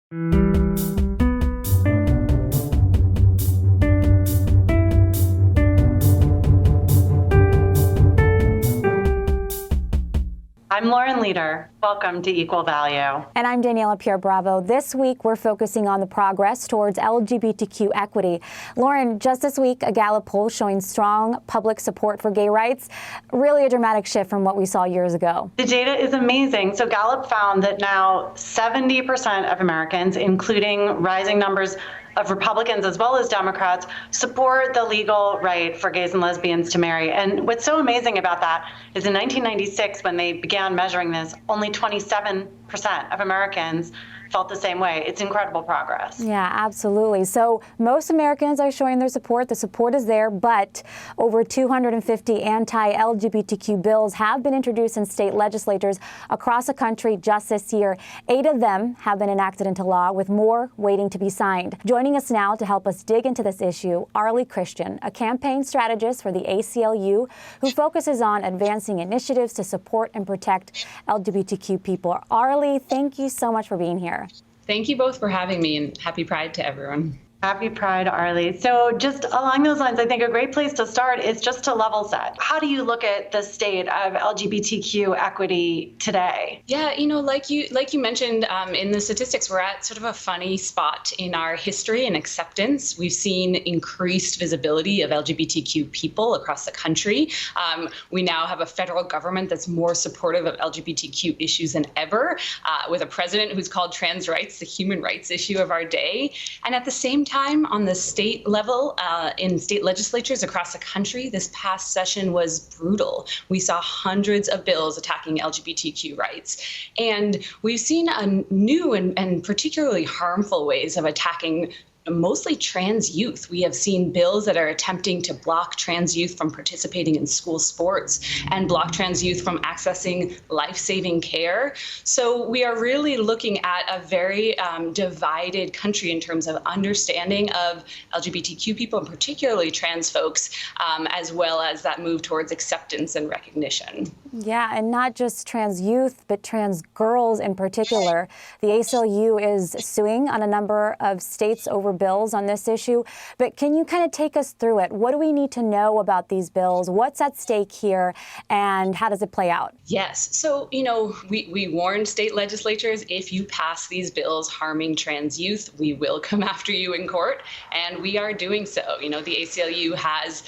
I'm Lauren Leader. Welcome to Equal Value. And I'm Daniela Pierre-Bravo. This week, we're focusing on the progress towards LGBTQ equity. Lauren, just this week, a Gallup poll showing strong public support for gay rights. Really a dramatic shift from what we saw years ago. The data is amazing. So Gallup found that now 70% of Americans, including rising numbers of Republicans as well as Democrats, support the legal right for gays and lesbians to marry. And what's so amazing about that is in 1996, when they began measuring this, only 27% of Americans felt the same way. It's incredible progress. Yeah, absolutely. So most Americans are showing their support. The support is there, but over 250 anti-LGBTQ bills have been introduced in state legislatures across the country just this year. 8 of them have been enacted into law, with more waiting to be signed. Joining us now to help us dig into this issue, Arli Christian, a campaign strategist for the ACLU, who focuses on advancing initiatives to support and protect LGBTQ people. Arli, thank you so much for being here. Thank you both for having me, and happy Pride to everyone. Happy Pride, Arli. So just along those lines, I think a great place to start is just to level set. How do you look at the state of LGBTQ equity today? Yeah, like you mentioned in the statistics, we're at sort of a funny spot in our history and acceptance. We've seen increased visibility of LGBTQ people across the country. We now have a federal government that's more supportive of LGBTQ issues than ever, with a president who's called trans rights the human rights issue of our day. And at the same time, on the state level, in state legislatures across the country, this past session was brutal. We saw hundreds of bills attacking LGBTQ rights. And we've seen a new and particularly harmful ways of attacking mostly trans youth. We have seen bills that are attempting to block trans youth from participating in school sports and block trans youth from accessing life-saving care. So we are really looking at a very divided country in terms of understanding of LGBTQ people, and particularly trans folks, as well as that move towards acceptance and recognition. Yeah, and not just trans youth, but trans girls in particular. The ACLU is suing on a number of states over bills on this issue, but can you kind of take us through it? What do we need to know about these bills? What's at stake here, and how does it play out? Yes, so, we warned state legislatures, if you pass these bills harming trans youth, we will come after you in court, and we are doing so. The ACLU has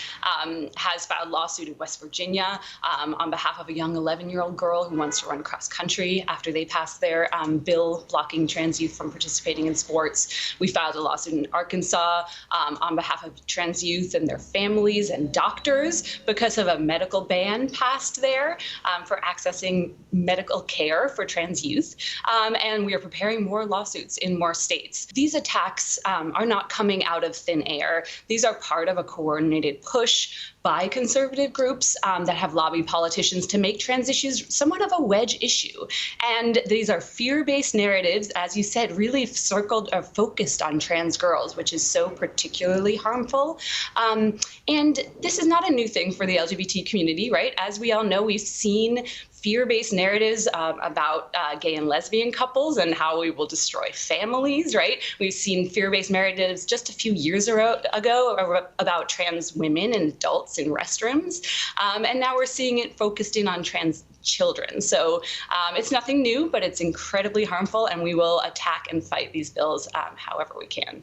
filed a lawsuit in West Virginia on behalf of a young 11-year-old girl who wants to run cross country after they passed their bill blocking trans youth from participating in sports. We filed a lawsuit in Arkansas on behalf of trans youth and their families and doctors because of a medical ban passed there for accessing medical care for trans youth. And we are preparing more lawsuits in more states. These attacks are not coming out of thin air. These are part of a coordinated push by conservative groups that have lobbied politicians to make trans issues somewhat of a wedge issue. And these are fear-based narratives, as you said, really focused on trans girls, which is so particularly harmful. And this is not a new thing for the LGBT community, right? As we all know, we've seen fear-based narratives about gay and lesbian couples and how we will destroy families, right? We've seen fear-based narratives just a few years ago about trans women and adults in restrooms. And now we're seeing it focused in on trans children. So it's nothing new, but it's incredibly harmful, and we will attack and fight these bills however we can.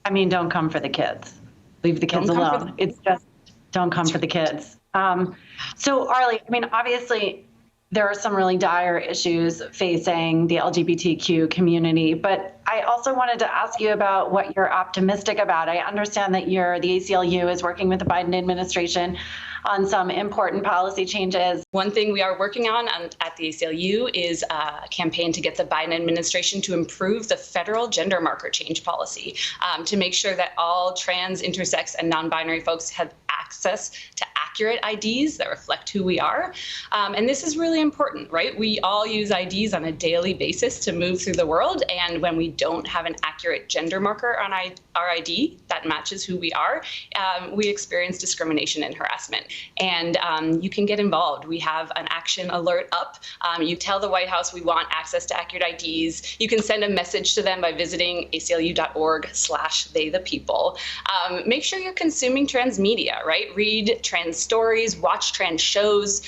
I mean, don't come for the kids. Leave the kids alone. It's just don't come for the kids. So Arli, obviously, there are some really dire issues facing the LGBTQ community, but I also wanted to ask you about what you're optimistic about. I understand that the ACLU is working with the Biden administration on some important policy changes. One thing we are working on at the ACLU is a campaign to get the Biden administration to improve the federal gender marker change policy to make sure that all trans, intersex, and non-binary folks have access to accurate IDs that reflect who we are. And this is really important, right? We all use IDs on a daily basis to move through the world. And when we don't have an accurate gender marker on our ID, that that matches who we are, we experience discrimination and harassment. And you can get involved. We have an action alert up. You tell the White House we want access to accurate IDs. You can send a message to them by visiting aclu.org/theythepeople. Make sure you're consuming trans media, right? Read trans stories, watch trans shows.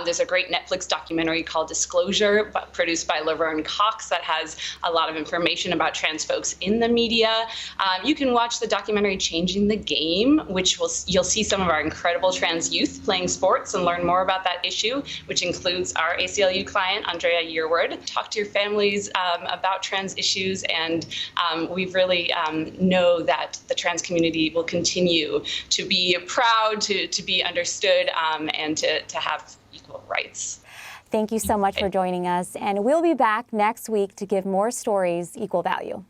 There's a great Netflix documentary called Disclosure, produced by Laverne Cox, that has a lot of information about trans folks in the media. You can watch the documentary Changing the Game, which you'll see some of our incredible trans youth playing sports and learn more about that issue, which includes our ACLU client, Andrea Yearwood. Talk to your families about trans issues, and we really know that the trans community will continue to be proud, to be understood, and to have equal rights. Thank you so much for joining us, and we'll be back next week to give more stories equal value.